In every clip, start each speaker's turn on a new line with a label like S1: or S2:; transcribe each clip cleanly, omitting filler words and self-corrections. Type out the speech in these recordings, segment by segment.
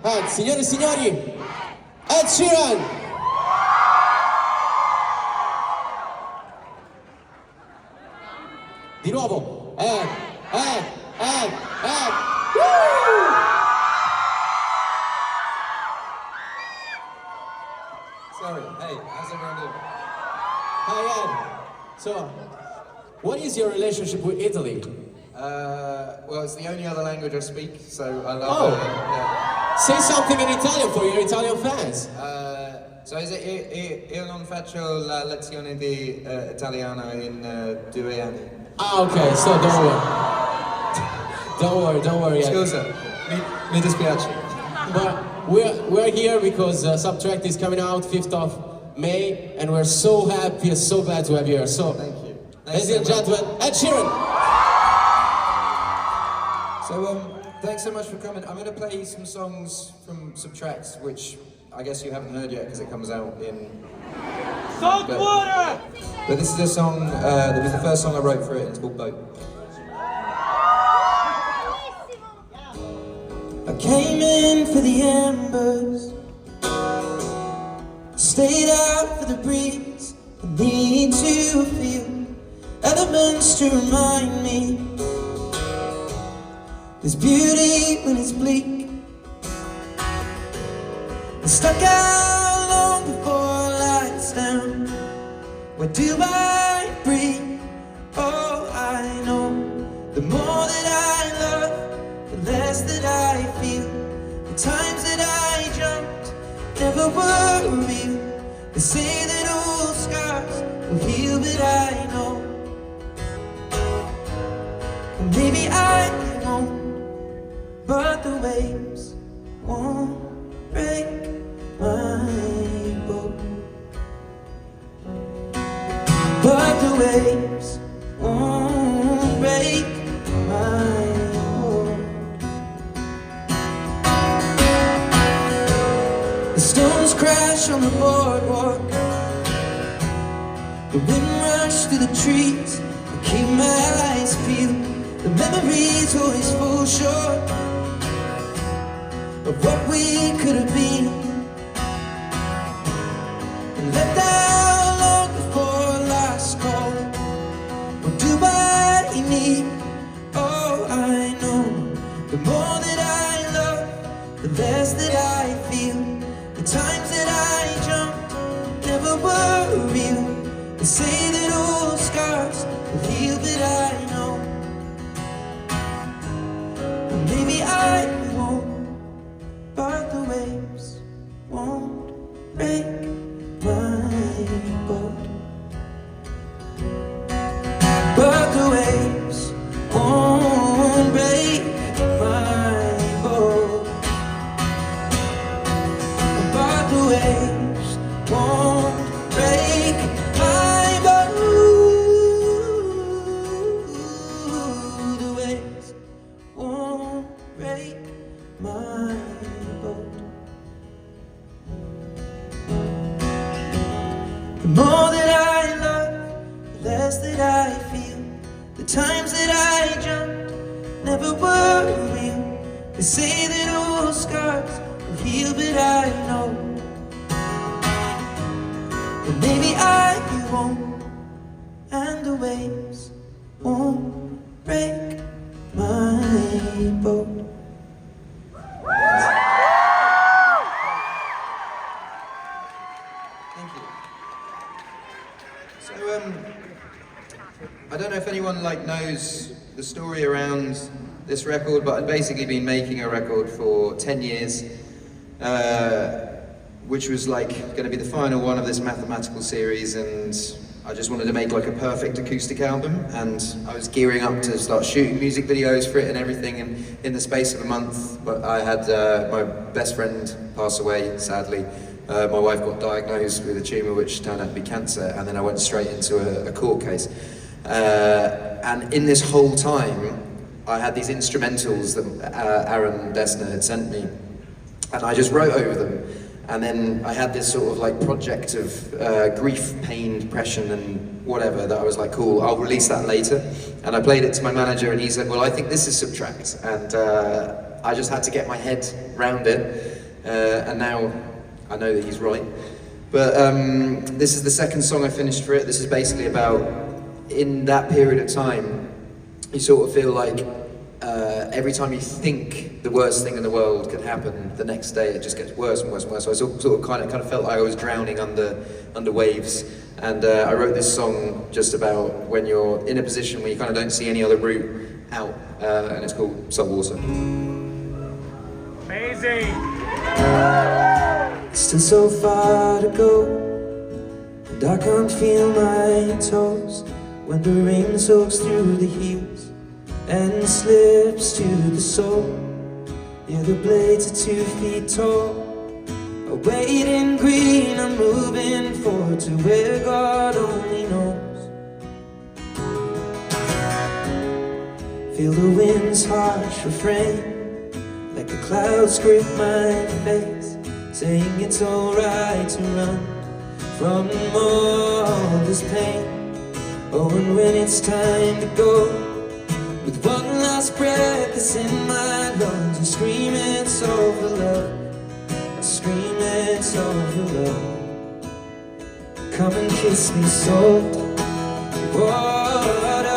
S1: Signore e signori, Ed Sheeran! Di nuovo, Ed! Woo!
S2: Sorry, hey, how's everyone doing?
S1: Hi Ed. So, what is your relationship with Italy?
S2: Well, it's the only other language I speak, so I love yeah.
S1: Say something in Italian for your Italian fans.
S2: So io non faccio la lezione di italiano in 2 anni.
S1: Okay, so don't worry.
S2: Scusa, mi dispiace.
S1: But we're here because Subtract is coming out 5th of May, and we're so happy and so glad to have you here. So,
S2: thank you.
S1: Ladies and gentlemen, Ed Sheeran!
S2: So, thanks so much for coming. I'm going to play some songs from Subtract, which I guess you haven't heard yet because it comes out in...
S3: Salt water!
S2: But this is a song, that was the first song I wrote for it, it's called Boat.
S4: I came in for the embers, stayed out for the breeze. I need to feel elements to remind me there's beauty when it's bleak. I'm stuck out long before lights down. Where do I breathe? Oh, I know the more that I love, the less that I feel. The times that I jumped never were real. They say that old scars will heal, but I know maybe I won't, but the waves won't break my boat. But the waves won't break my boat. The stones crash on the boardwalk, the wind rushed through the trees. I keep my eyes peeled, the memories always fall short of what we could have been, and left out long before last call. What do I need? Oh, I know the more that I love, the less that I feel. The times that I jumped never were real. They say that old scars will heal, but I know maybe I won't, but the waves won't break my boat. But the waves won't break my boat. But the waves won't break my boat. The waves won't break my boat. The more that I love, the less that I feel. The times that I jumped never were real. They say that old scars will heal, but I know that maybe I won't, and the waves won't break my boat.
S2: Thank you. So, I don't know if anyone knows the story around this record, but I'd basically been making a record for 10 years, which was going to be the final one of this mathematical series, and I just wanted to make a perfect acoustic album, and I was gearing up to start shooting music videos for it and everything, and in the space of a month, but I had my best friend pass away, sadly. My wife got diagnosed with a tumour which turned out to be cancer, and then I went straight into a court case. And in this whole time, I had these instrumentals that Aaron Dessner had sent me, and I just wrote over them. And then I had this sort of project of grief, pain, depression, and whatever that I was cool, I'll release that later. And I played it to my manager, and he said, well, I think this is Subtract. And I just had to get my head round it, and now I know that he's right. But this is the second song I finished for it. This is basically about, in that period of time, you sort of feel like every time you think the worst thing in the world could happen, the next day it just gets worse and worse and worse. So I sort of kind of felt like I was drowning under waves. And I wrote this song just about when you're in a position where you kind of don't see any other route out, and it's called Saltwater.
S3: Amazing.
S4: Still so far to go, and I can't feel my toes when the rain soaks through the heels and slips to the sole. Yeah, the blades are 2 feet tall. I wait in green, I'm moving forward to where God only knows. Feel the wind's harsh refrain, like the clouds grip my face, saying it's alright to run from all this pain. Oh, and when it's time to go, with one last breath that's in my lungs, I scream it's over love, I scream it's over love. Come and kiss me salt water.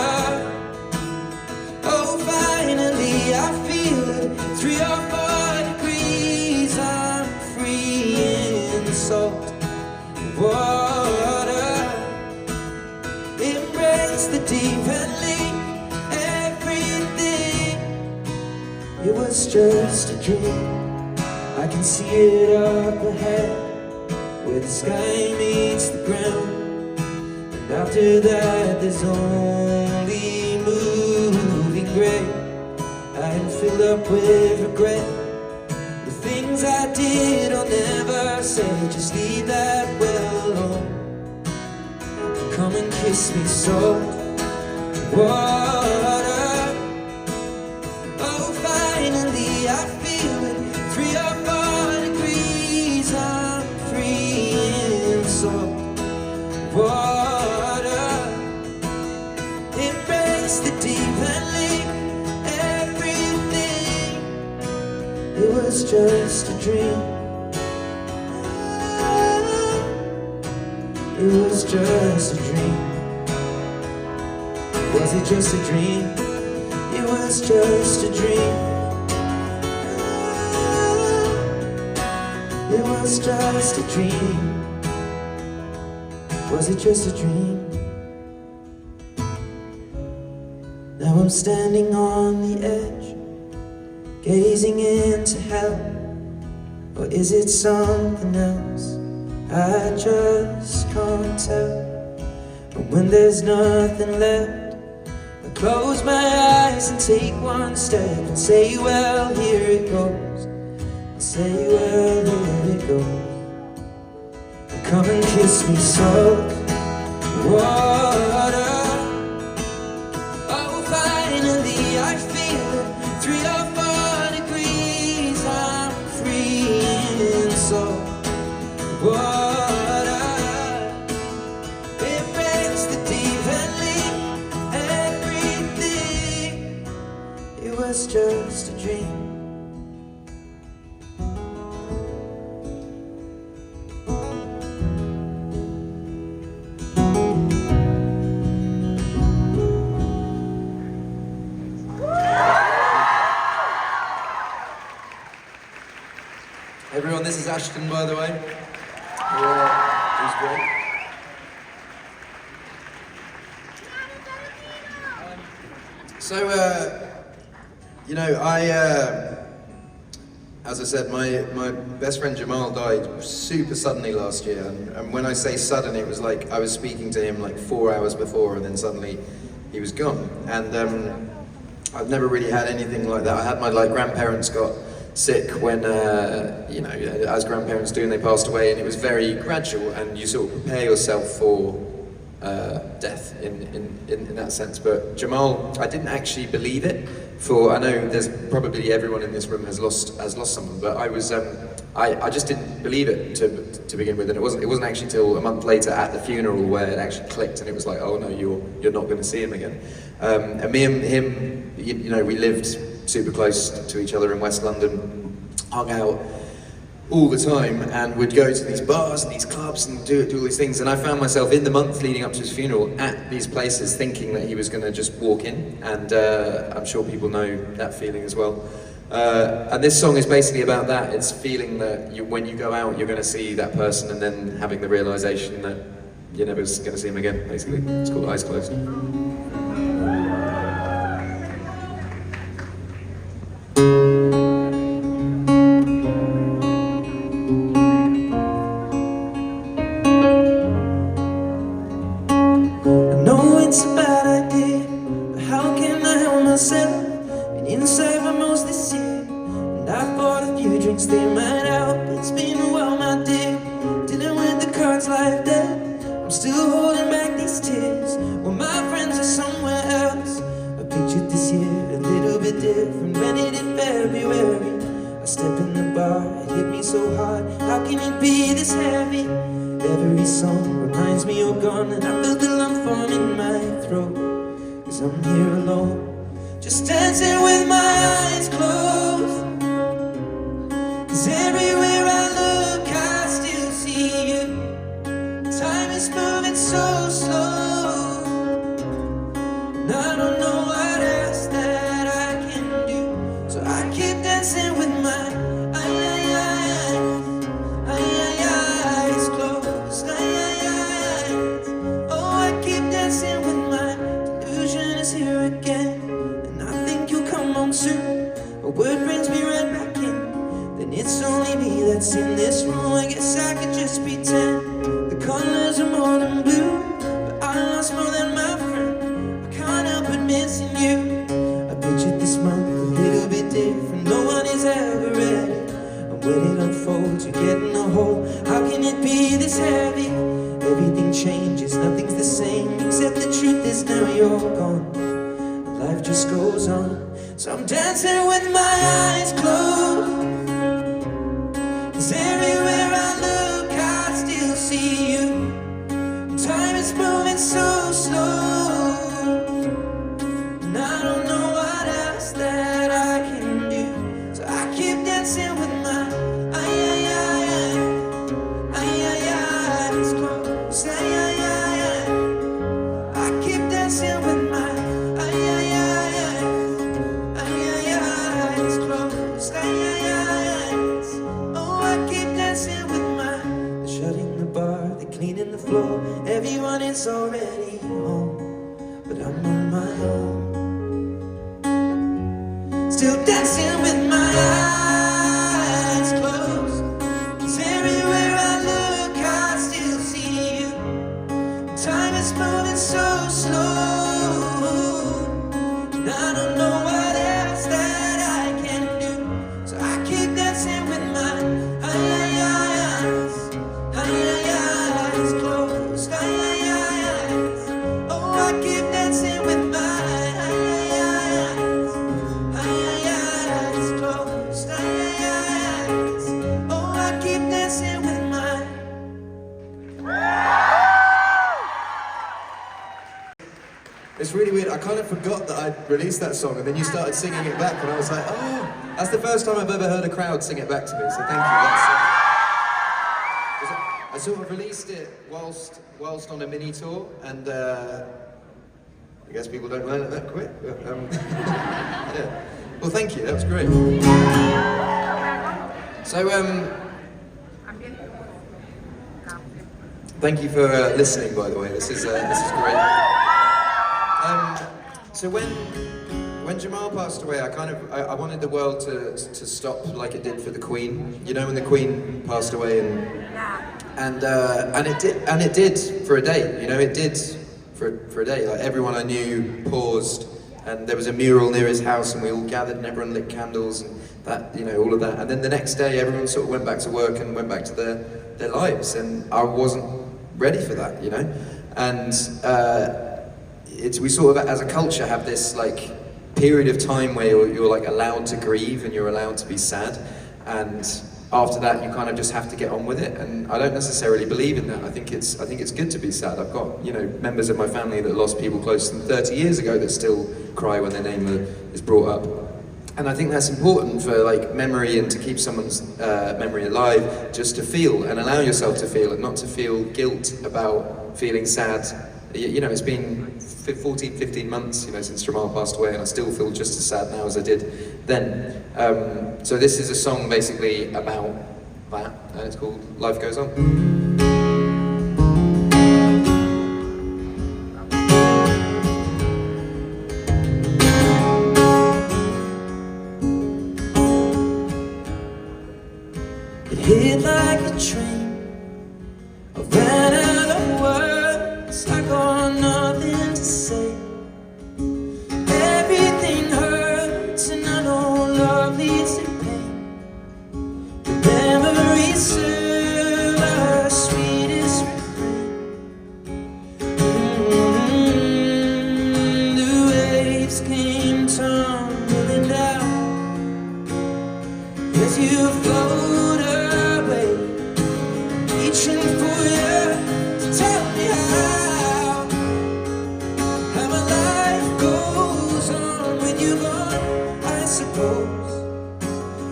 S4: Oh, finally I feel it, 3 or 4 degrees, I'm free in salt water. Embrace the deep and leave everything. It was just a dream. I can see it up ahead, where the sky meets the ground. And after that there's only moving gray. I am filled up with regret. The things I did I'll never say, just leave that well alone. Come and kiss me salt water. Oh, finally I feel it, 3 or 4 degrees, I'm free in salt water. Embrace the deep and leave everything. It was just a dream. It was just a dream. Was it just a dream? It was just a dream. It was just a dream. Was it just a dream? Now I'm standing on the edge, gazing into hell. Or is it something else? I just can't tell. But when there's nothing left, I close my eyes and take one step and say, well, here it goes. I say, well, here it goes. Come and kiss me salt water. Oh, finally I feel it, 3 or 4 degrees, I'm free in salt water. It breaks the deep and leave everything. It was just a dream.
S2: Everyone, this is Ashton, by the way. Who's great. So, you know, as I said, my best friend Jamal died super suddenly last year, and when I say sudden, it was like I was speaking to him like 4 hours before, and then suddenly he was gone. And I've never really had anything like that. I had my grandparents got sick when, you know, as grandparents do, and they passed away, and it was very gradual, and you sort of prepare yourself for death in that sense. But Jamal, I didn't actually believe it. I know there's probably everyone in this room has lost someone, but I was I just didn't believe it to begin with, and it wasn't actually till a month later at the funeral where it actually clicked, and it was like, oh no, you're not going to see him again. And me and him, you know, we lived super close to each other in West London, hung out all the time, and would go to these bars and these clubs and do all these things. And I found myself in the month leading up to his funeral at these places thinking that he was going to just walk in, and I'm sure people know that feeling as well. And this song is basically about that. It's feeling that when you go out, you're going to see that person, and then having the realization that you're never going to see him again, basically. It's called Eyes Closed.
S5: It's really weird. I kind of forgot that I'd released that song, and then you started singing it back, and I was like, oh, that's the first time I've ever heard a crowd sing it back to me, so thank you. I sort of released it whilst on a mini tour, and I guess people don't learn it that quick, but yeah. Well, thank you, that was great. So, thank you for listening, by the way. This is great. So when Jamal passed away, I wanted the world to stop like it did for the Queen. You know, when the Queen passed away, and it did for a day. You know, it did for a day. Like everyone I knew paused, and there was a mural near his house, and we all gathered, and everyone lit candles, and that, you know, all of that. And then the next day, everyone sort of went back to work and went back to their lives, and I wasn't ready for that, you know, and. We sort of, as a culture, have this like period of time where you're like allowed to grieve and you're allowed to be sad, and after that you kind of just have to get on with it. And I don't necessarily believe in that. I think it's good to be sad. I've got, you know, members of my family that lost people closer than 30 years ago that still cry when their name is brought up. And I think that's important for like memory and to keep someone's memory alive, just to feel and allow yourself to feel and not to feel guilt about feeling sad. You know, it's been 14, 15 months, you know, since Jamal passed away, and I still feel just as sad now as I did then. So this is a song basically about that, and it's called Life Goes On.
S4: Hit like a train, I ran out of words, I got nothing to say. Everything hurts and I know love leads to pain. The memories serve our sweetest refrain. The waves came tumbling down as you float away, reaching for you to tell me how my life goes on when you're gone. I suppose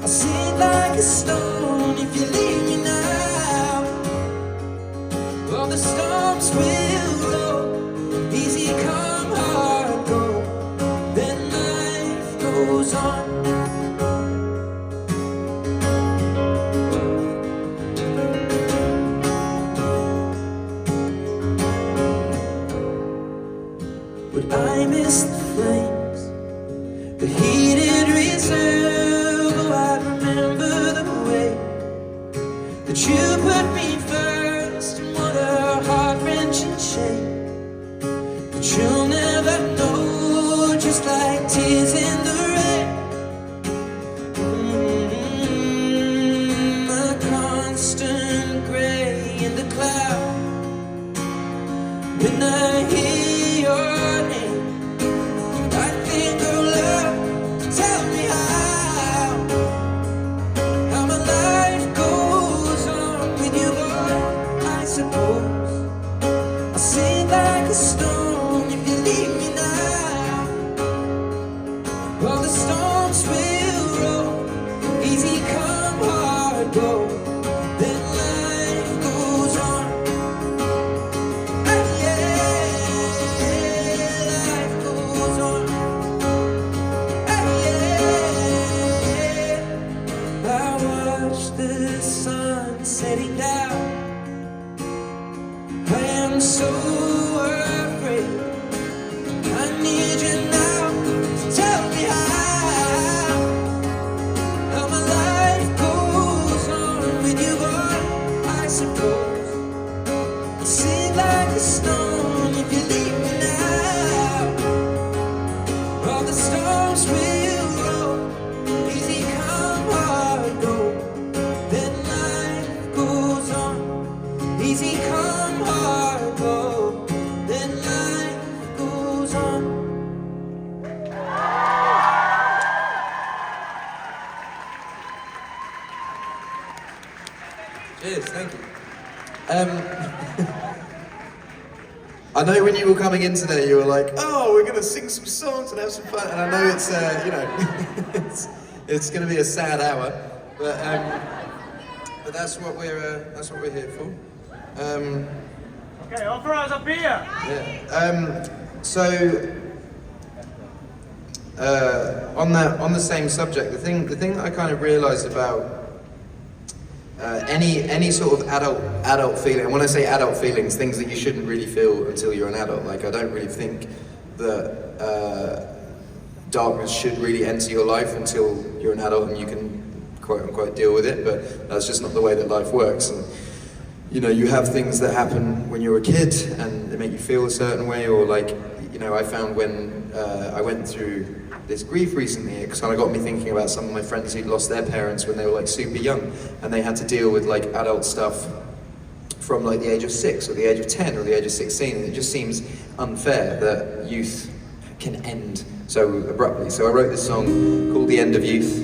S4: I'll sink like a stone if you leave me now. All the storms will blow, easy come, hard go, then life goes on. I miss the flames, the heated reserve. Oh, I remember the way that you put me first, and what a heart-wrenching shame. But you'll never know, just like tears in the rain. A constant gray in the cloud. When I hear your name, I think of love to tell me how my life goes on when you're gone. I suppose I'll sink like a stone if you leave me now. All the storms will roll, easy come, hard go, then life goes on. Setting down, I am so afraid. I need you now to tell me how my life goes on when you're gone. I suppose I'll sink like a stone if you leave me now. All the storms will roll, easy come, hard go, then goes on, easy come, hard go, then life goes on.
S5: Cheers, thank you. I know when you were coming in today, you were like, "Oh, we're gonna sing some songs and have some fun." And I know it's, you know, it's gonna be a sad hour, but that's what we're here for.
S3: Okay, offer us a beer.
S5: Yeah. So on the same subject, the thing that I kind of realised about any sort of adult feeling, and when I say adult feelings, things that you shouldn't really feel until you're an adult. Like, I don't really think that darkness should really enter your life until you're an adult and you can quote unquote deal with it, but that's just not the way that life works. And you know, you have things that happen when you're a kid and they make you feel a certain way, or like, you know, I found when I went through this grief recently, it kind of got me thinking about some of my friends who'd lost their parents when they were like super young, and they had to deal with like adult stuff from like the age of 6 or the age of 10 or the age of 16, and it just seems unfair that youth can end so abruptly. So I wrote this song called The End of Youth,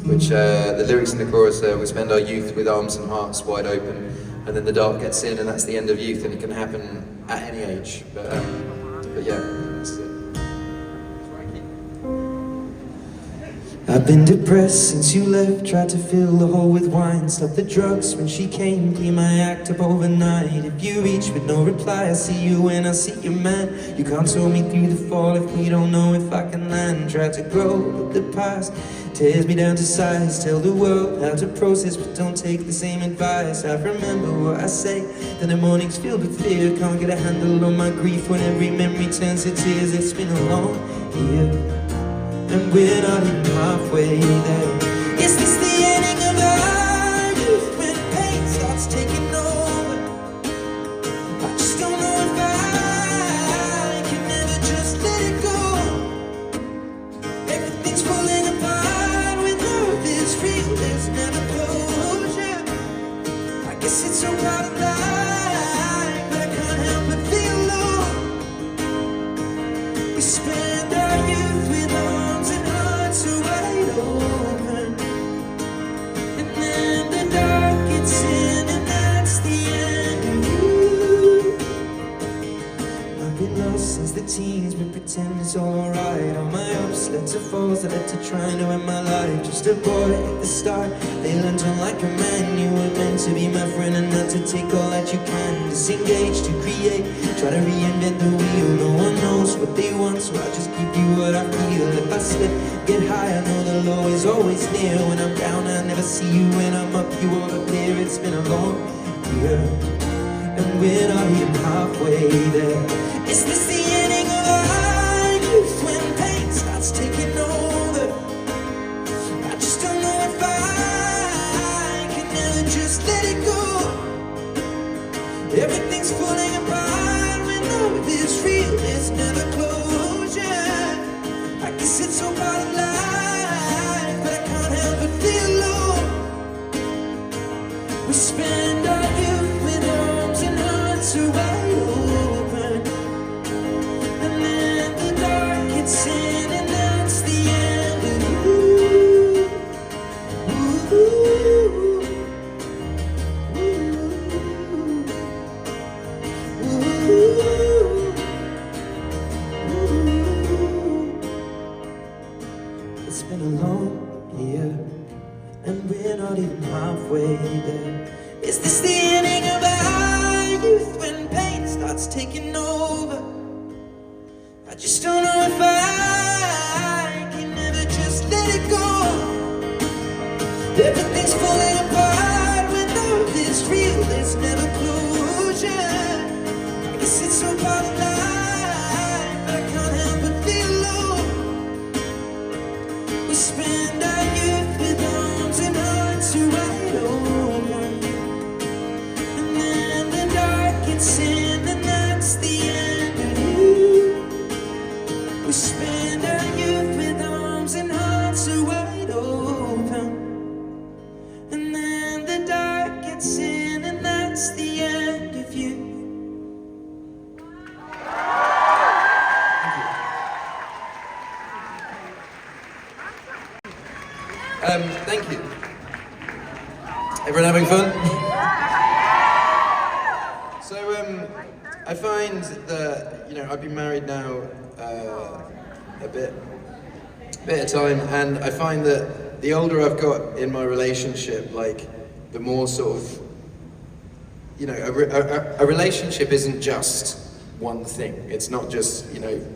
S5: which the lyrics in the chorus are, we spend our youth with arms and hearts wide open, and then the dark gets in, and that's the end of youth, and it can happen at any age. But yeah, that's it.
S4: I've been depressed since you left, tried to fill the hole with wine. Stopped the drugs when she came, clean my act up overnight. If you reach with no reply, I see you when I see you, man. You console me through the fall if we don't know if I can land. Try to grow, but the past tears me down to size. Tell the world how to process, but don't take the same advice. I remember what I say, then the morning's filled with fear. Can't get a handle on my grief when every memory turns to tears. It's been a long year, and we're not even halfway there. Is this the ending of our youth when pain starts taking over? I just don't know if I can ever just let it go. Everything's falling apart when love is real, there's never closure. I guess it's so part of life, but I can't help but feel low. We spend our youth with arms and hearts so wide open, and then the dark gets in, and that's the end of you. I've been lost since the teens, but pretend it's all alright. All my ups led to falls that led to trying to end my life. Just a boy at the start, they learned to like a man. You were meant to be my friend and not to take all that you can. Disengage to create, try to reinvent the wheel. No one knows what they want, so I just give you what I feel. If I slip, get high, I know the low is always near. When I'm down, I never see you. When I'm up, you all appear. It's been a long year, and we're not even halfway there. Is this the ending of our youth when pain starts taking over? I just don't know if I can ever just let it go. Everything's falling apart when love is real, there's never closure. I guess it's so part of life, but I can't help but feel low. We spend our youth with arms and hearts so wide open, and then the dark gets in, and that's the end of you. Ooh, ooh, it's been a long year, and we're not even halfway there. Is this the ending of our youth when pain starts taking over? I just don't know if I can ever just let it go. Everything's falling apart when love is real, there's never closure. I guess it's so part of life, but I can't help but feel low. We spend our youth with arms and hearts so wide open, and then the dark gets in, and that's the end of you. We spend our youth with arms and hearts so wide open, and then the dark gets in, and that's the end of you.
S5: Thank you. Everyone having fun? So, I find that, I've been married now a bit of time, and I find that the older I've got in my relationship, like, the more sort of, a relationship isn't just one thing. It's not just,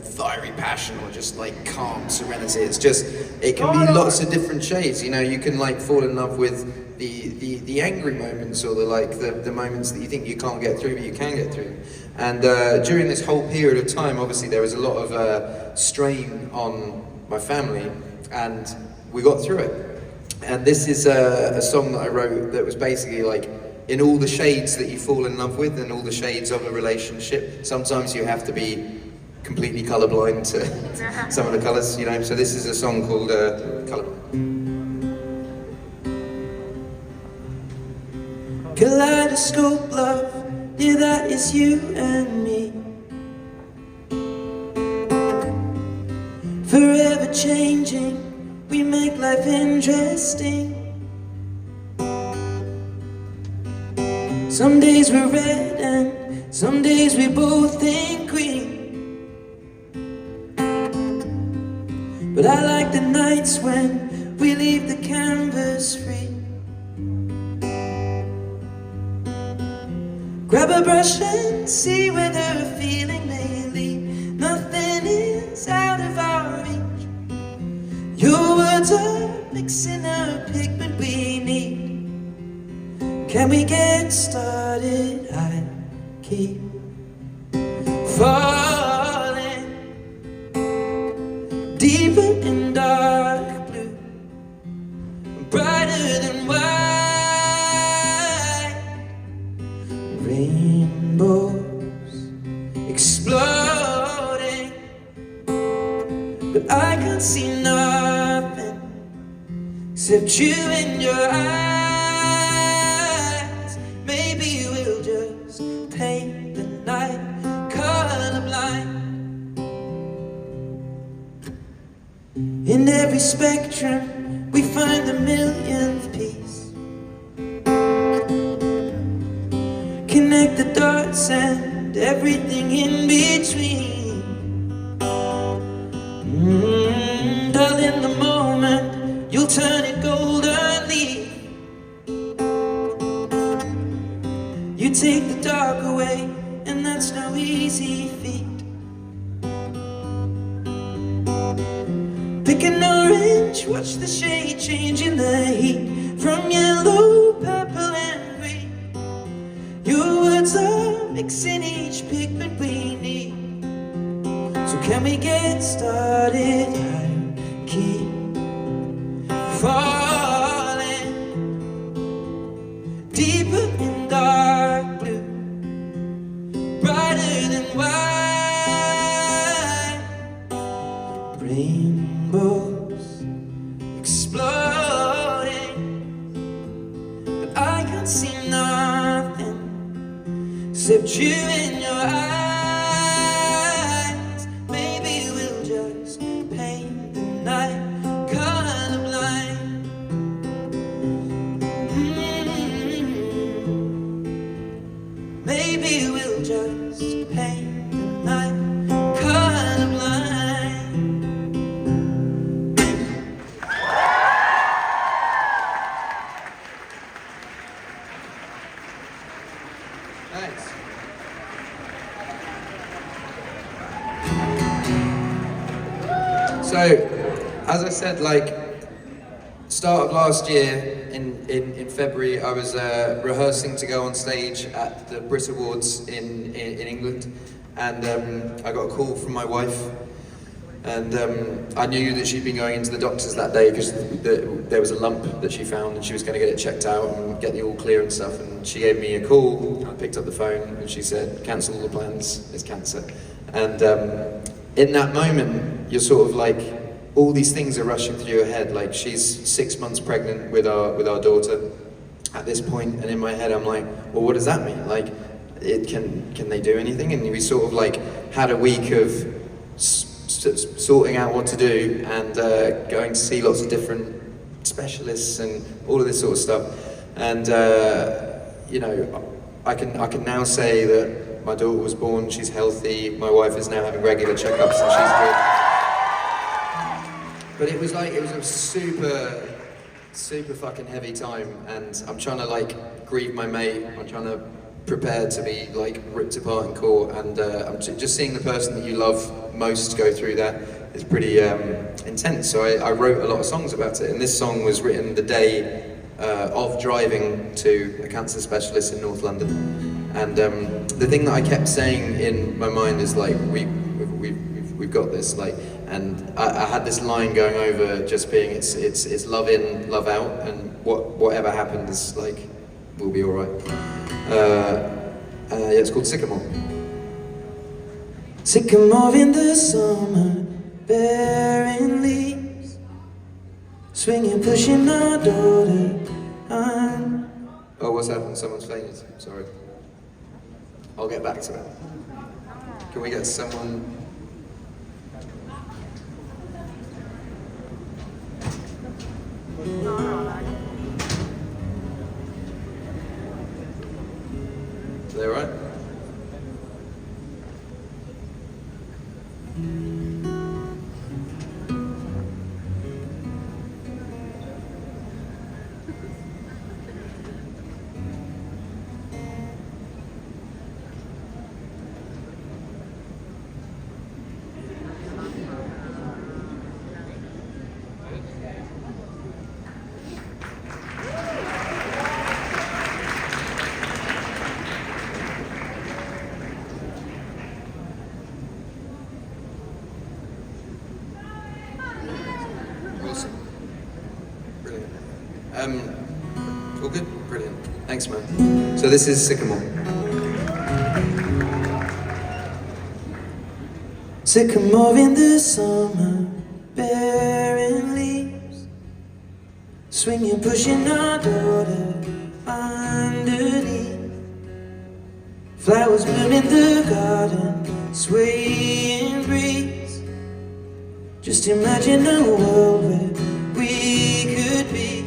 S5: fiery passion or just like calm serenity. It's just, it can be lots of different shades. You can like fall in love with the angry moments, or the moments that you think you can't get through but you can get through. And during this whole period of time, obviously there was a lot of strain on my family, and we got through it. And this is a song that I wrote that was basically like, in all the shades that you fall in love with and all the shades of a relationship, sometimes you have to be completely colourblind to some of the colours, so this is a song called Colourblind.
S4: Kaleidoscope love, yeah, that is you and me. Forever changing, we make life interesting. Some days we're red and some days we both think green. But I like the nights when we leave the canvas free. Grab a brush and see where the feeling may lead. Nothing is out of our reach. Your words are mixing a pigment we need. Can we get started? I keep falling deeper in dark blue, brighter than white. Rainbows exploding, but I can't see nothing except you and your eyes. Maybe we'll just paint the night colorblind. In every spectrum we find the millionth piece. Connect the dots and everything in between. Dull in the moment, you'll turn it golden leaf. You take the dark away, and that's no easy feat. Pick an orange, watch the shade change in the heat, from yellow, purple and green. Your words are mixing each pigment we need. So can we get started? I keep falling deeper in dark blue, brighter than white. Rainbows exploding, but I can't see nothing except you in your eyes. Maybe we'll just paint the night colorblind. Maybe we'll just paint the night colorblind.
S5: Thanks. So, as I said, like, start of last year, in February, I was rehearsing to go on stage at the Brit Awards in England, and I got a call from my wife, and I knew that she'd been going into the doctors that day because there was a lump that she found, and she was going to get it checked out and get the all clear and stuff, and she gave me a call. I picked up the phone, and she said, cancel all the plans, it's cancer. And in that moment, you're sort of like, all these things are rushing through your head. Like, she's 6 months pregnant with our daughter at this point, and in my head I'm like, well, what does that mean? Like, can they do anything? And we sort of like had a week of sorting out what to do, and going to see lots of different specialists and all of this sort of stuff. And you know, I can now say that my daughter was born, she's healthy, my wife is now having regular checkups and she's good. But it was a super fucking heavy time, and I'm trying to like grieve my mate, I'm trying to prepare to be like ripped apart in court, and I'm just seeing the person that you love most go through that is pretty intense. So I wrote a lot of songs about it, and this song was written the day of driving to a cancer specialist in North London. And the thing that I kept saying in my mind is like, we've got this, like, and I had this line going over just being, it's love in, love out, and whatever happens, like, we'll be all right. Yeah, it's called Sycamore.
S4: Sycamore in the summer, bearing leaves, swinging, pushing our daughter on.
S5: Oh, what's happened? Someone's fainted. Sorry. I'll get back to that. Can we get someone? Is that right?
S2: All good? Brilliant. Thanks, man. So this is Sycamore.
S4: Sycamore in the summer, bearing leaves, swinging, pushing our daughter underneath. Flowers bloom in the garden, swaying breeze. Just imagine a world where we could be.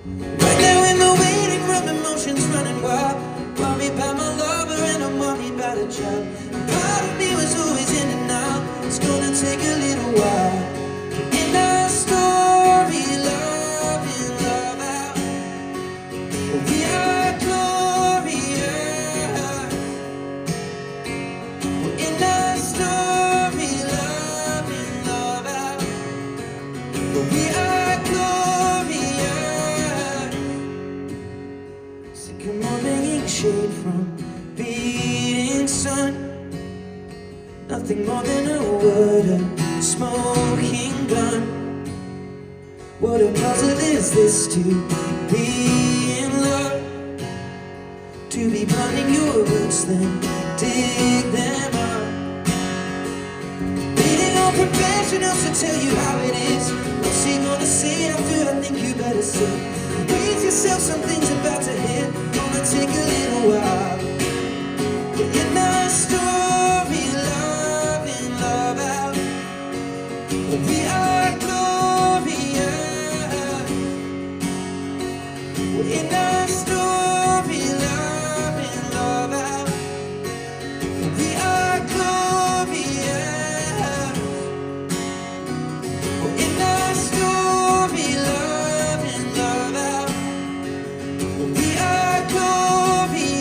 S4: Right now in the waiting room, emotions running wild. Worry about my lover and I'm worried about a child. Part of me was always in and out. It's gonna take a little while. In our story, love in, love out. We are glorious. In our story, love in, love out. We are glorious. Sycamore bringing shade from beating sun. Nothing more than a word, a smoking gun. What a puzzle is this to be in love? To be planting your roots, then dig them up. Reading on professionals to tell you how it is. What's he gonna say after? I think you better say. Brace yourself, something's about to hit. Gonna take a little while. In our story, love in, love out. We are glorious. In our story, love in, love out. We are glorious. In our story, love in, love out. We are glorious.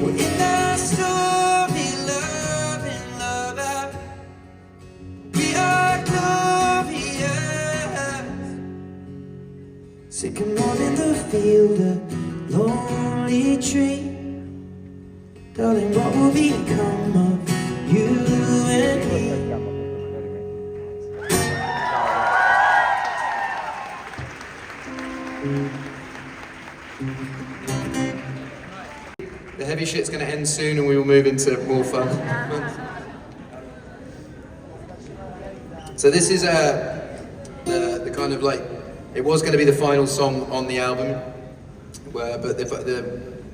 S4: In our story, love in, love out. We are glorious. Sycamore in the field, a lonely tree. Darling, what will become of you and me?
S2: The heavy shit's going to end soon and we will move into more fun. So this is the kind of like, it was going to be the final song on the album, but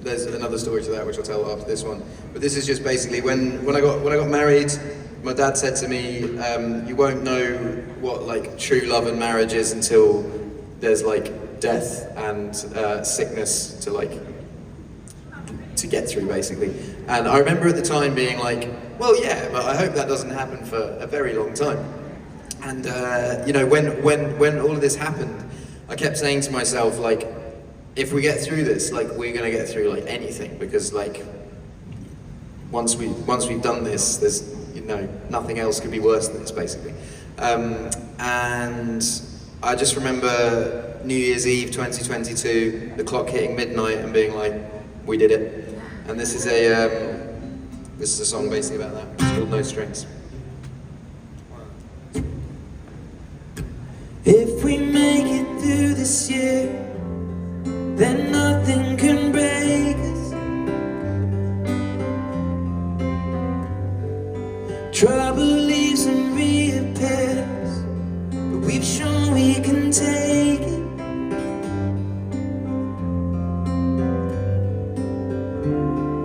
S2: there's another story to that which I'll tell after this one. But this is just basically when I got married, my dad said to me, you won't know what like true love and marriage is until there's like death and sickness to get through, basically. And I remember at the time being like, well, yeah, but I hope that doesn't happen for a very long time. And you know, when all of this happened, I kept saying to myself, like, if we get through this, like, we're gonna get through like anything, because like once we've done this, there's, you know, nothing else could be worse than this, basically. And I just remember New Year's Eve 2022, the clock hitting midnight and being like, we did it. And this is a song basically about that. It's called No Strings.
S4: If we make it through this year, then nothing can break us. Trouble leaves and reappears, but we've shown we can take it.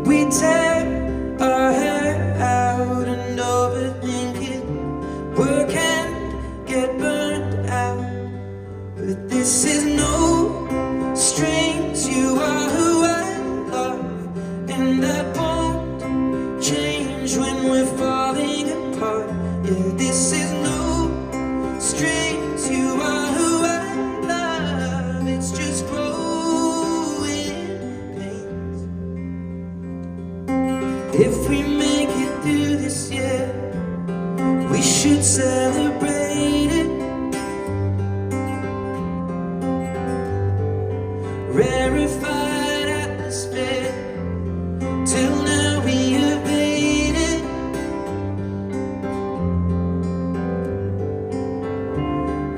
S4: We tear our hair out and overthink it. Work and get burned out, but this is no strings. You are who I love, and that won't change when we're falling apart. Yeah, this is no strings. You are who I love. It's just growing pains. If we make it through this year, we should celebrate it. Rarefied atmosphere, till now we evade it.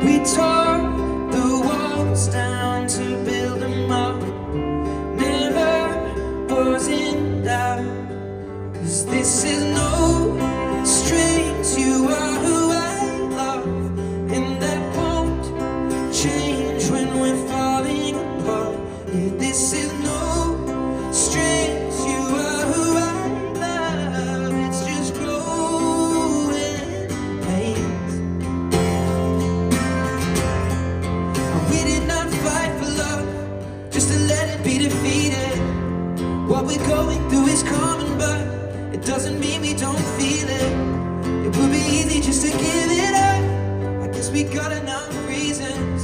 S4: We tore walls down to build them up, never pausing down. 'Cause this is no strings, you are who I love, and that won't change when we're falling apart. Yeah, this is no strings, you are who I love, it's just growing pains. And we did not fight for love, just to let it be defeated. What we're going through is common, but it doesn't mean we don't feel it. It would be easy just to give it up. I guess we got enough reasons,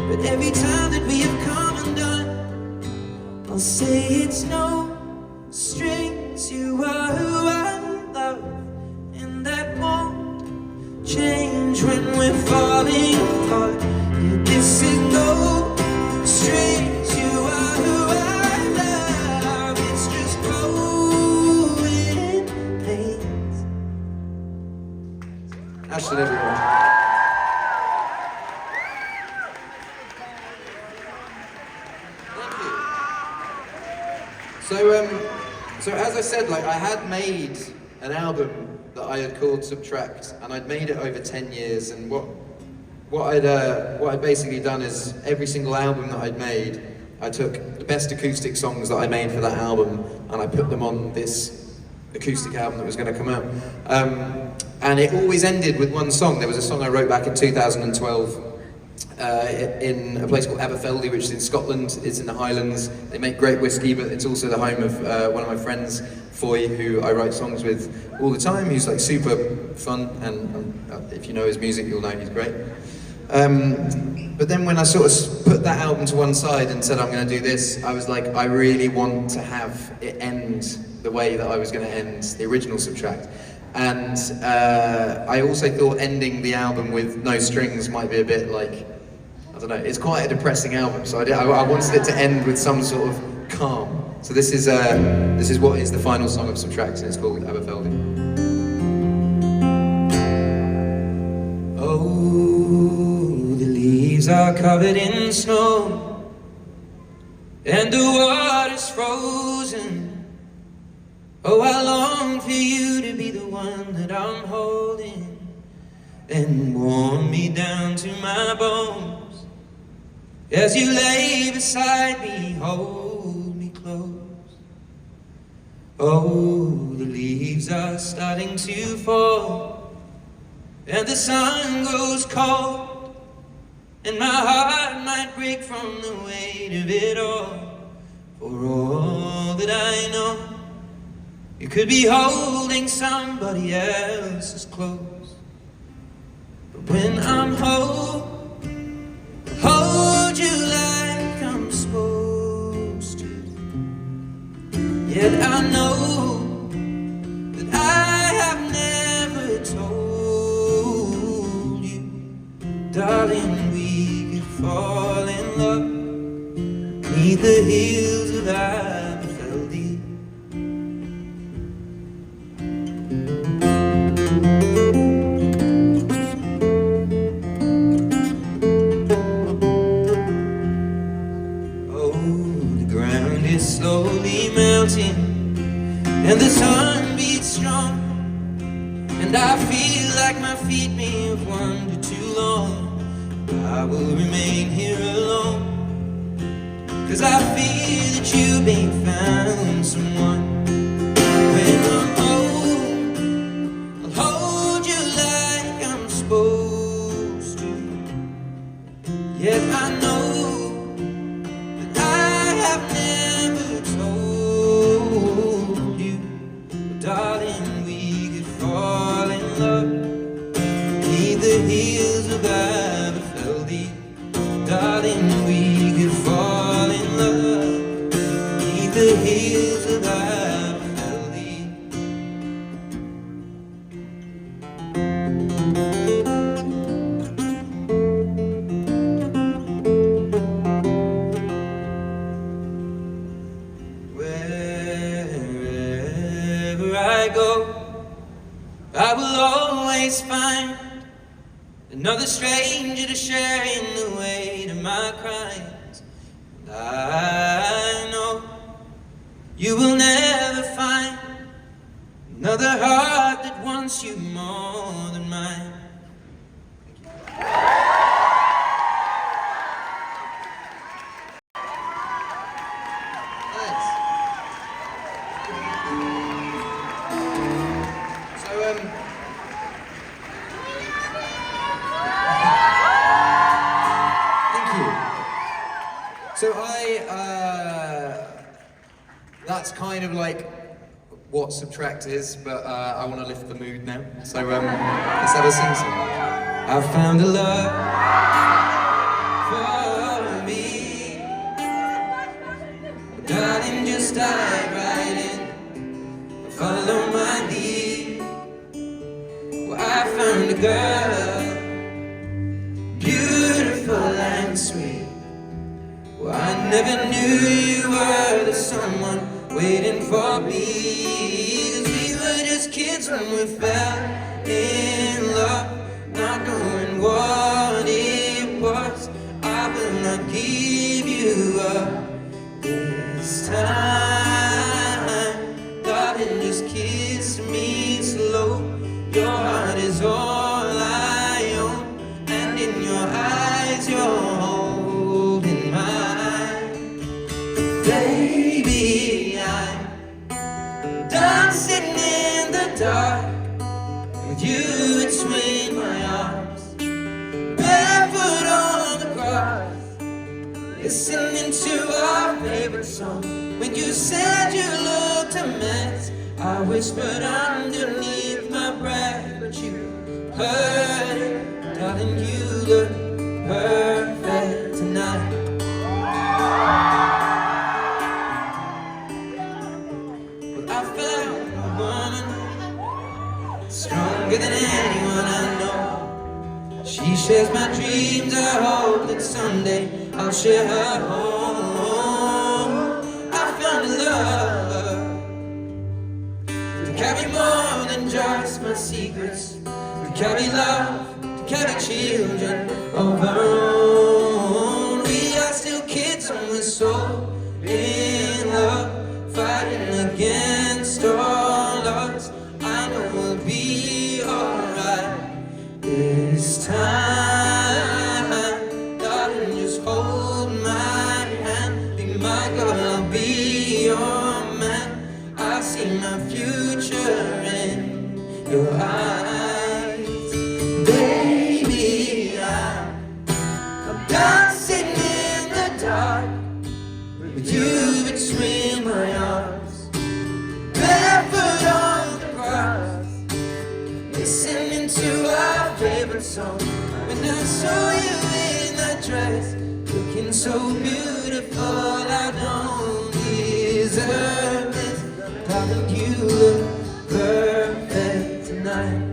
S4: but every time that we have come undone, I'll say it's no strings, you are who I love, and that won't change when we're falling apart. Yeah, this is no strings, you are who I love, it's just growing pains.
S5: Ashton, everyone. So as I said, like I had made an album that I had called Subtract, and I'd made it over 10 years. And what I'd basically done is every single album that I'd made, I took the best acoustic songs that I made for that album, and I put them on this acoustic album that was going to come out. And it always ended with one song. There was a song I wrote back in 2012. In a place called Aberfeldy, which is in Scotland. It's in the Highlands. They make great whiskey, but it's also the home of one of my friends, Foy, who I write songs with all the time. He's like super fun, and if you know his music, you'll know he's great. But then when I sort of put that album to one side and said I'm going to do this, I was like, I really want to have it end the way that I was going to end the original Subtract. And I also thought ending the album with no strings might be a bit like, I don't know, it's quite a depressing album, so I wanted it to end with some sort of calm. So this is what is the final song of Subtract, and it's called Aberfeldy.
S4: Oh, the leaves are covered in snow, and the water's frozen. Oh, I long for you to be the one that I'm holding, and warm me down to my bones. As you lay beside me, hold me close. Oh, the leaves are starting to fall, and the sun grows cold, and my heart might break from the weight of it all. For all that I know, you could be holding somebody else's clothes. But when I'm hold you like I'm supposed to, yet I know that I have never told you, darling, we could fall in love beneath the hills of Aberfeldy. Slowly melting, and the sun beats strong, and I feel like my feet may have wandered too long. I will remain here alone, 'cause I feel that you may found someone. When I'm old, I'll hold you like I'm supposed to, yet I know that I have never told you, darling, we could fall in love beneath the hills of Aberfeldy. Darling, we could fall in love beneath the hills of Aberfeldy. Wherever I go, I will always find another stranger to share in the weight of in my crimes. And I know you will never find another heart that wants you more than mine.
S5: So that's kind of like what Subtract is, but I want to lift the mood now. So let's have a sing song.
S4: I found a love for me, darling, just dive right in, follow my lead. Well, I found a girl, beautiful and sweet. Well, I never knew you were the someone waiting for me. 'Cause we were just kids when we fell in love, not knowing what it was. I will not give you up this time. Darling, just kiss me slow. Your heart is all I own, and in your eyes you're holding mine. Baby, I'm dancing in the dark with you between my arms, barefoot on the grass, listening to our favorite song. When you said you looked a mess, I whispered underneath my breath, but you heard it. Darling, you look perfect tonight. Well, I found a woman stronger than anyone I know. She shares my dreams. I hope that someday I'll share her home. I found a love to carry more than just my secrets, to carry love, to carry children of our own. We are still kids and we're so in love, fighting against all odds. I know we'll be alright this time. Darling, just hold my hand, be my girl, I'll be your man. I see my future in your eyes. Baby, I'm dancing in the dark with you between my arms, barefoot on the grass, listening to our favorite song. When I saw you in that dress, looking so beautiful, I don't deserve this. Darling, you look perfect tonight.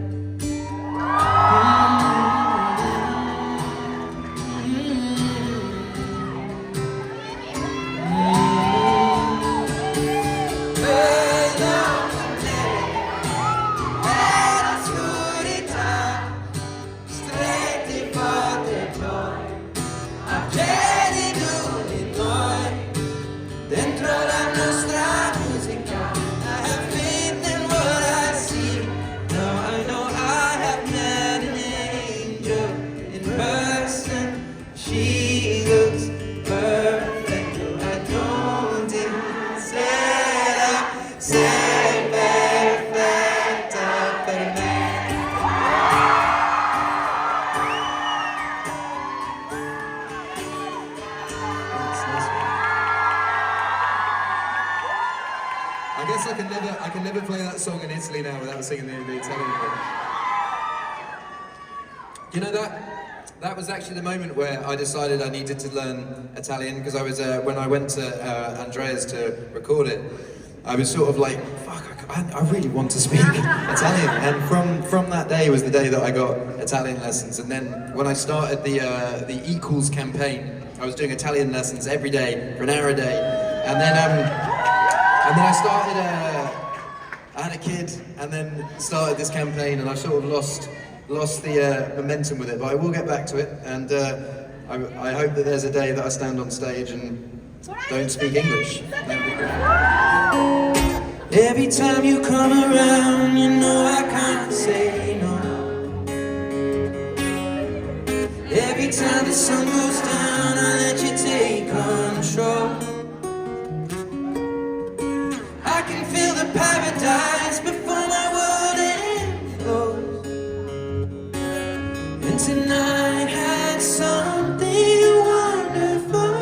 S4: Dentro la nostra musica, I have faith in what I see. Now I know I have met an angel in person. She looks perfect. I don't deserve, sei perfetta per me.
S5: I guess I can never play that song in Italy now without singing the Italian bit. You know that was actually the moment where I decided I needed to learn Italian, because I was when I went to Andrea's to record it, I was sort of like, fuck, I really want to speak Italian. And from that day was the day that I got Italian lessons. And then when I started the Equals campaign, I was doing Italian lessons every day for an hour a day. And then I started, I had a kid, and then started this campaign, and I sort of lost the momentum with it, but I will get back to it. And I hope that there's a day that I stand on stage and don't speak English. That'd be great.
S4: Every time you come around, you know I can't say no. Every time the sun goes down, I let you take control. I can feel the paradise before my world implodes. And tonight had something wonderful.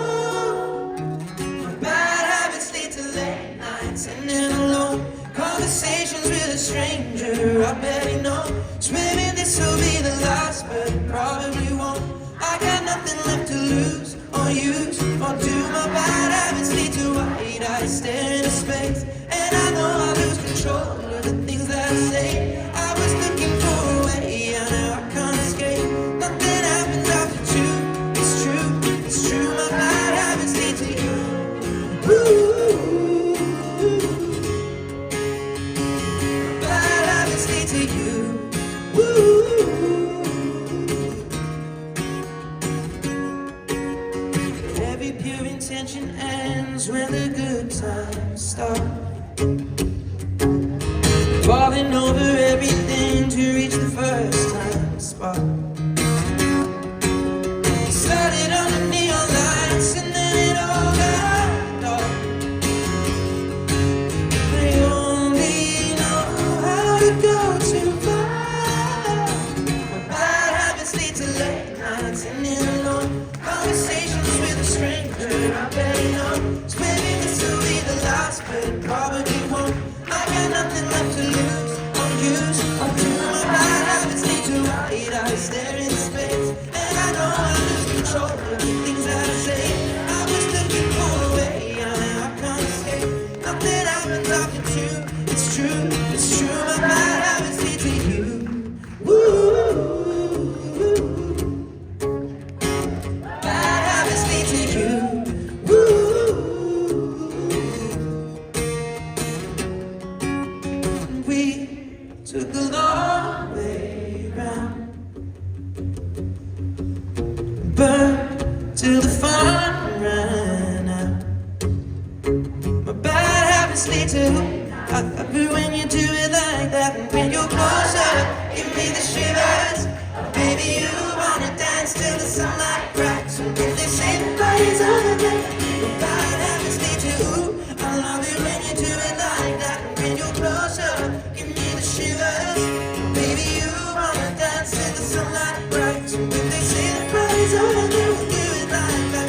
S4: My bad habits lead to late nights and then alone conversations with a stranger I barely know. Swearing this will be the last, but it probably won't. I got nothing left to lose or use or do. My bad habits lead to white eyes stare into space, and I know I lose control of the things that I say. I was looking for a way, I know I can't escape. Nothing happens after two. It's true, it's true. My bad habits lead to you. Ooh, my bad habits lead to you. Ooh. Every pure intention ends when the good times start. Falling over everything to reach the first time spot. Started on the neon lights and then it all got dark. I only know how to go too far. My bad habits lead to late nights and then alone conversations with a stranger I barely know. Swearing this will be the last, but it probably won't. I got nothing left to lose or use or do. My bad habits lead to white eyes stare into space, and I know I lose control of the things that I say. I was looking for a way, I can't escape. Nothing happens after two. It's true, it's true. My bad habits lead to you. Woo. Bad habits lead to you. Woo. We took the long way round, burned till the fun ran out. My bad habits lead to I love it when you do it like that, and when you're closer, give me the shivers. Baby, you wanna dance till the sunlight cracks, and when they say the body's over there, my bad habits lead to I love it when you do it like that, and when you're closer, give me the shivers. Baby, you wanna dance till the sunlight cracks, and when they say the body's over there, we'll do it like that.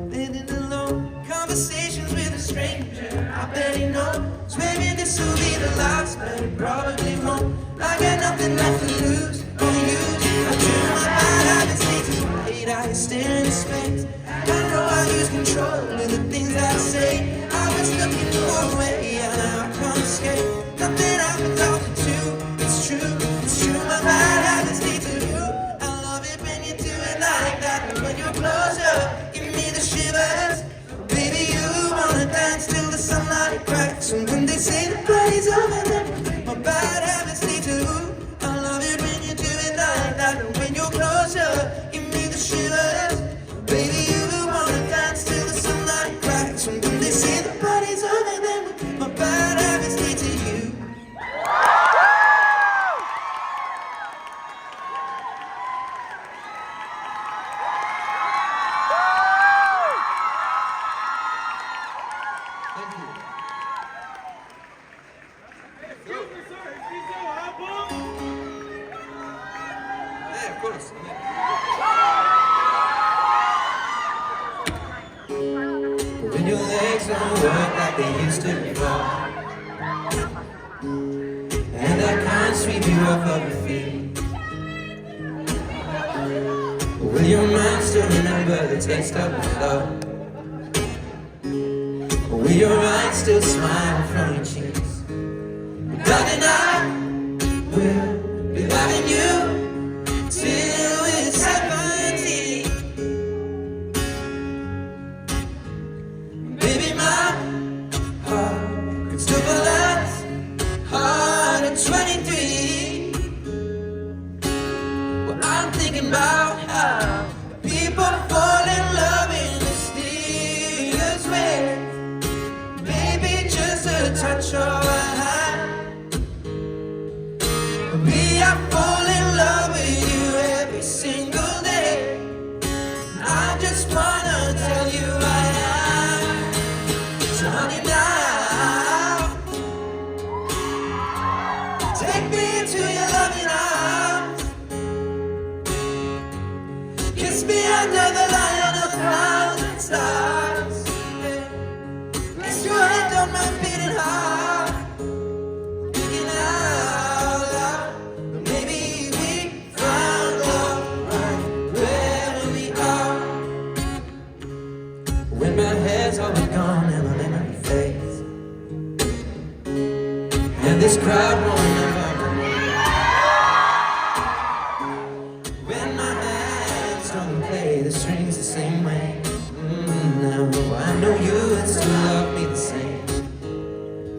S4: Living alone, conversations with a stranger I barely know. Swearing this will be the last, but it probably won't. I got nothing left to lose or use. I do. My bad habits lead to white eyes stare into space. I know I lose control of the things that I say. I was looking for a way, and now I can't escape. Nothing happens after two. It's true, it's true. My bad habits lead to you. I love it when you do it like that, and when you're closer, give me the shivers. Baby, you wanna dance till the sunlight cracks, and when they say the party's over there, my bad habits lead to I love it when you do it like that, and when you're closer, give me the shivers. Baby, you wanna dance till the sunlight cracks, and when they say the party's over there, my bad habits lead to you.
S5: Thank you.
S3: Excuse me, sir. Is this your album?
S5: Yeah, of course.
S4: When your legs don't work like they used to before, and I can't sweep you off of your feet, will your mind still remember the taste of the love? Will your eyes still smile from your cheeks? Darling, I will be loving you till we're 70. Baby, my heart could still balance hard at 23. Well, I'm thinking about how I just wanna tell you I am. So honey now, take me into your loving arms. Kiss me under the light of 1,000 stars. Place your hand on my beating heart. Thinking out loud, maybe we found love right where we are. When my hair's all gone and my memory fades, and this crowd won't ever. When my hands don't play the strings the same way, now I know you would still love me the same.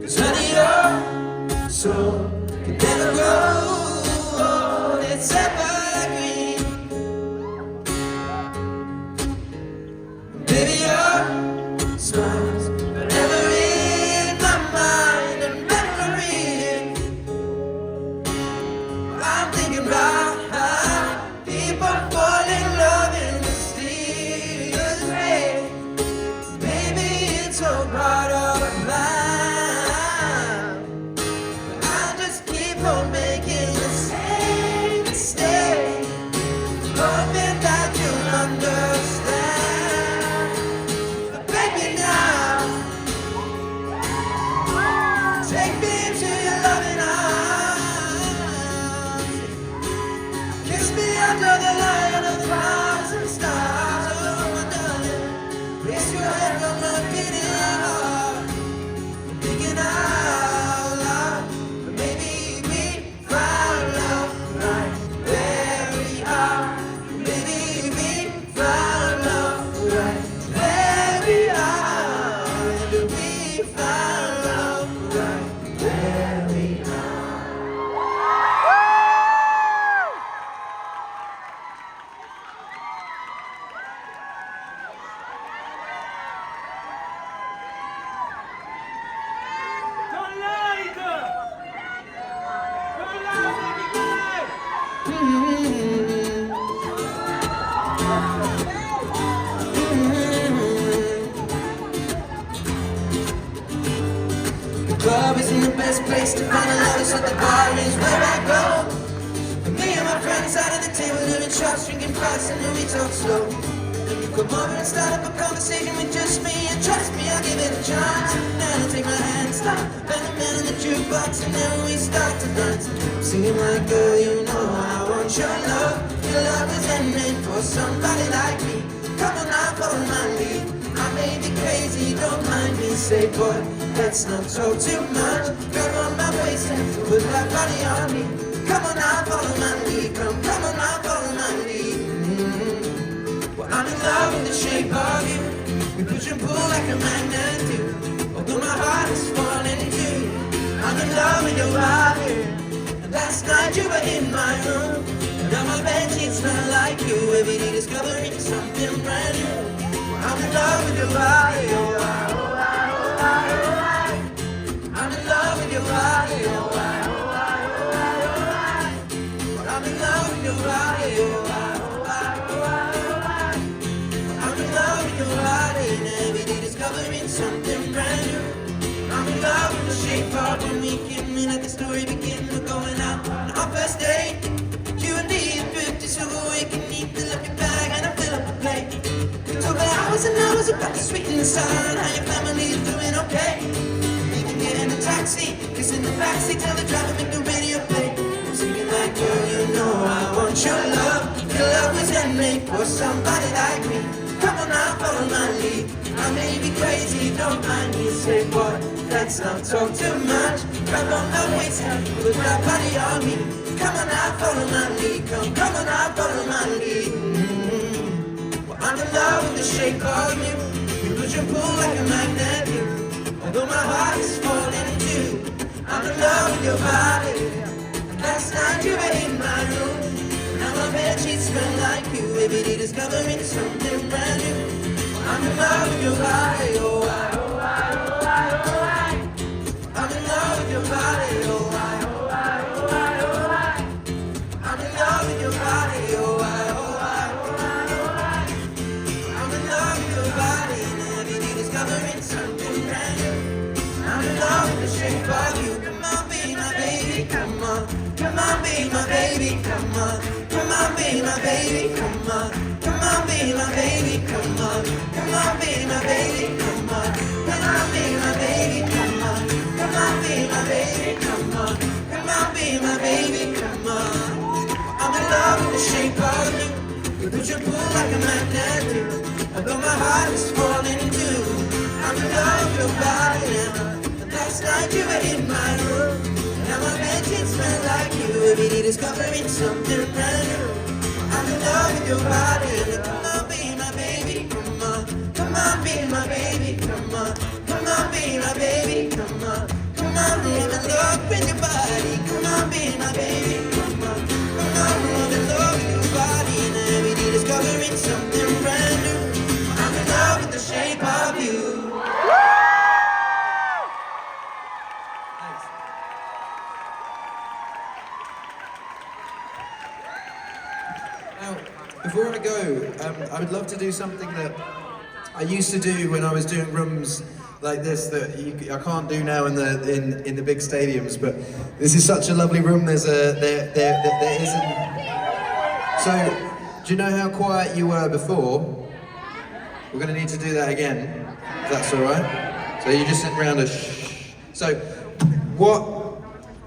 S4: 'Cause honey, your soul can never grow old, it's evergreen. Baby, your smile's forever in my mind and memory. I'm thinking about how people fall in love in mysterious ways. Maybe it's so part of mine. I'll just keep on making the same mistake, hoping that you'll understand. But baby now, take me into your loving arms. Kiss me under the light of 1,000 stars. Oh my darling, place your hand on my beating heart. Thinking out loud, maybe we found love right where we are. Maybe we found love right where we are. And we found love right where we are.
S3: Don't lie, girl. Don't lie, baby, don't lie.
S4: The club isn't the best place to find a lover, so the bar is where I go. And me and my friends sat at the table doing shots, drinking fast, and then we talk slow. Then you come over and start up a conversation with just me, and trust me, I'll give it a chance. And then I take my hand, stop, bend a man in the jukebox, and then we start to dance. I'm singing like, girl, you know I want your love. Your love is handmade for somebody like me. Come on now, follow my lead. I may be crazy, don't mind me. Say, boy, let's not talk too much. Grab on my waist and put that body on me. Come on now, follow my lead. Come on now, follow my lead. Well, I'm in love with the shape of you. We push and pull like a magnet do. Although my heart is falling too. I'm in love with your body. And last night you were in my room. And now my bed sheets smell like you. Every day discovering something brand new. I'm in love with your body, oh I, oh I, oh I, oh I. I'm in love with your body, oh I, oh I, oh I, oh I. I'm in love with your body, oh I, oh I, oh I, oh I. I'm in love with your body, and every day discovering something brand new. I'm in love with the shape of when we came in at the story begin. We're going out on our first date. You and me are 50, so we can eat the lucky bag and I fill up the plate. Talk for hours and hours about the sweet and the sour, how your family is doing okay. We can get in a taxi, kiss in the backseat, tell the driver make the radio play. I'm singing like, girl, you know I want your love. Your love was handmade for somebody like me. Come on now, follow my lead. I may be crazy, don't mind me. Say, boy, let's not talk too much. Grab on my waist and put that body on me. Come on now, follow my lead. Come on now, follow my lead. I'm in love with the shape of you. You push and pull like a magnet do. Although my heart is falling too. I'm in love with your body. Last night you were in my room. Now my bed sheets smell like you. Every day discovering something brand new. I'm in love with your body, oh I, oh I, oh I, oh I. I'm in love with your body, oh I, oh I, oh I, oh I. I'm in love with your body, oh I, oh I, oh I, oh I. push and pull like a magnet do. Although my heart is falling too. I'm in love with your body now. And last night you were in my room. Now my bedsheets smell like you. Every day discovering something brand new. I'm in love with your body. And come on, be my baby, come on. Come on, be my baby, come on. Come on, be my baby, come on. Come on, I'm in love with your body. Come on, be my baby, come on. Come on, I'm in love with your body. And every day discovering something brand new. I'm in love with the shape of you.
S5: Now, before I go, I would love to do something that I used to do when I was doing rooms like this that I can't do now in the big stadiums. But this is such a lovely room. There isn't. So, do you know how quiet you were before? We're going to need to do that again. If that's all right. So you just sit around a shh. So,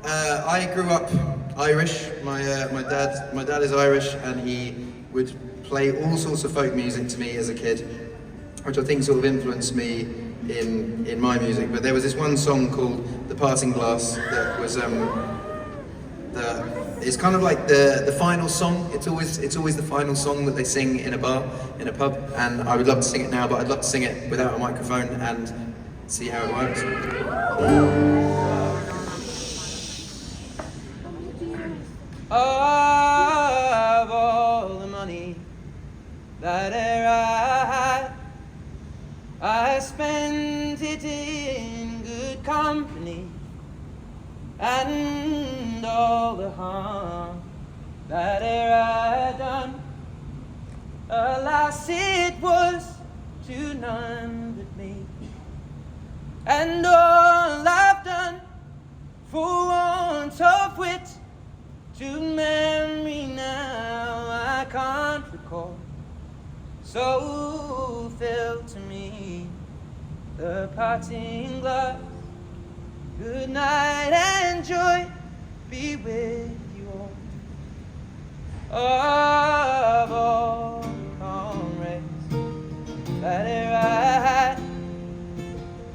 S5: I grew up Irish. My dad is Irish, and he would play all sorts of folk music to me as a kid, which I think sort of influenced me in my music. But there was this one song called "The Parting Glass" that was it's kind of like the final song. It's always the final song that they sing in a bar, in a pub. And I would love to sing it now, but I'd love to sing it without a microphone and see how it works.
S4: Of all the money that I spent it in good company, and all the harm that I done, alas, it was to none but me. And all I've done for want of wit, to memory now I can't recall. So fell to me the parting glass. Good night and joy be with you all. Of all comrades that I had,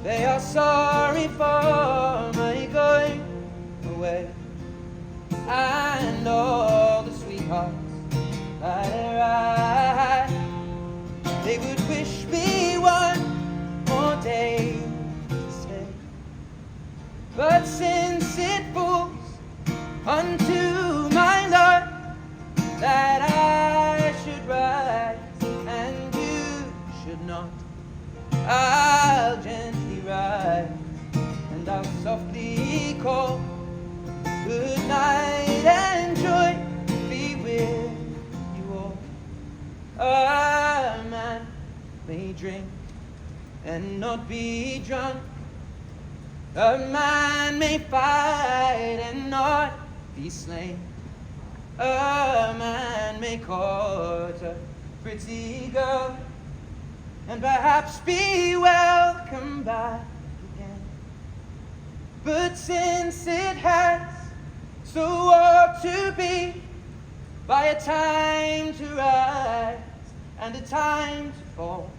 S4: they are sorry for my going away. And all the sweethearts that I had, they would wish me one more day to stay. But since it falls unto my lot that I should rise and you should not, I'll gently rise and I'll softly call. Good night and joy be with you all. A man may drink and not be drunk. A man may fight and not be slain. A man may court a pretty girl and perhaps be welcomed back again. But since it has so ought to be, by a time to rise and a time to fall,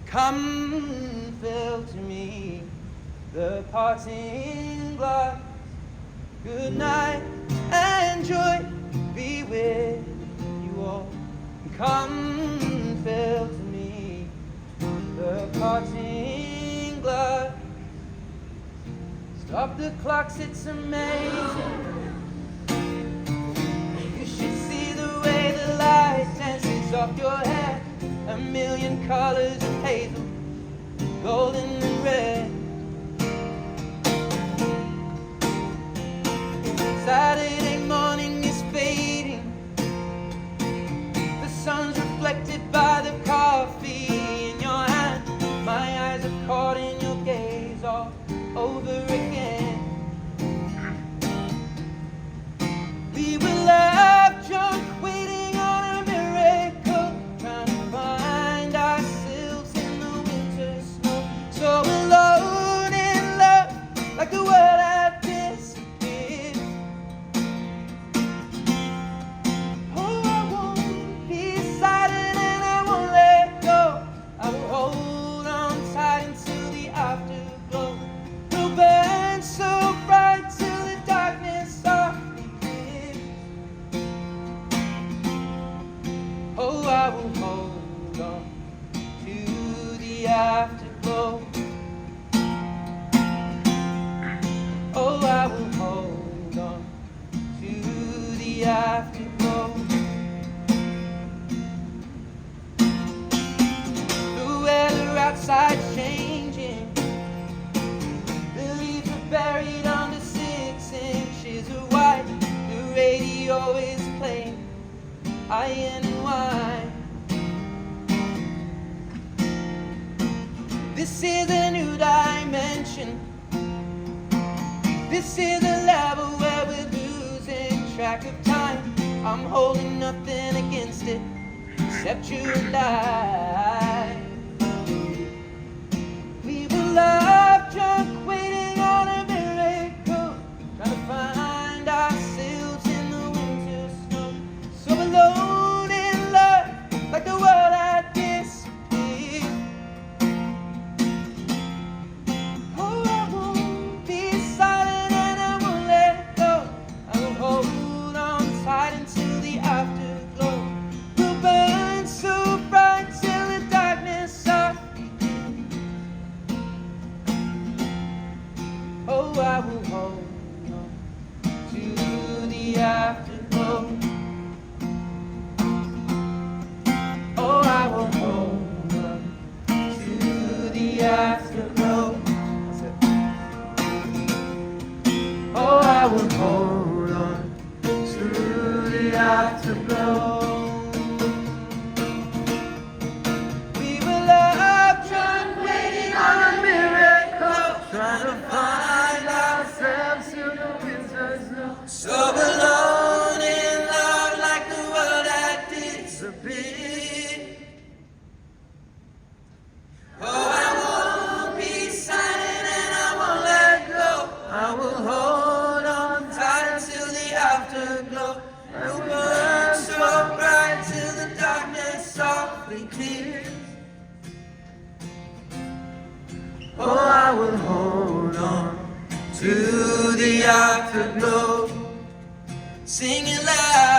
S4: come fill to me the parting glass. Good night and joy be with you all. Come fill to me the parting glass. Stop the clocks, it's amazing. You should see the way the light dances off your hair. A million colors of hazel, golden and red. Saturday morning is fading. The sun's reflected by the coffee in your hand. My eyes are caught in your gaze all over again. We were left drunk, waiting on a miracle, trying to find ourselves in the winter snow. So outside changing. The leaves are buried under 6 inches of white. The radio is playing INY. This is a new dimension. This is a level where we're losing track of time. I'm holding nothing against it except you and I. We were love drunk, waiting on a miracle, trying to find ourselves in the winter snow. So alone in love, like the world had disappeared. Oh, I won't be silent and I won't let go. I will hold on tight until the afterglow will burn so bright till the darkness softly clears. Oh, I will hold on to the afterglow. Oh, I will hold on to the afterglow. Oh, I will hold on to the afterglow. We were love drunk, waiting on a miracle, trying to find ourselves in the winter snow. So alone in love, like the world had disappeared. Oh, I won't be silent and I won't let go. I will hold on tight until the afterglow will burn so bright till the darkness softly clears. Oh, I will hold on to the afterglow, singing loud.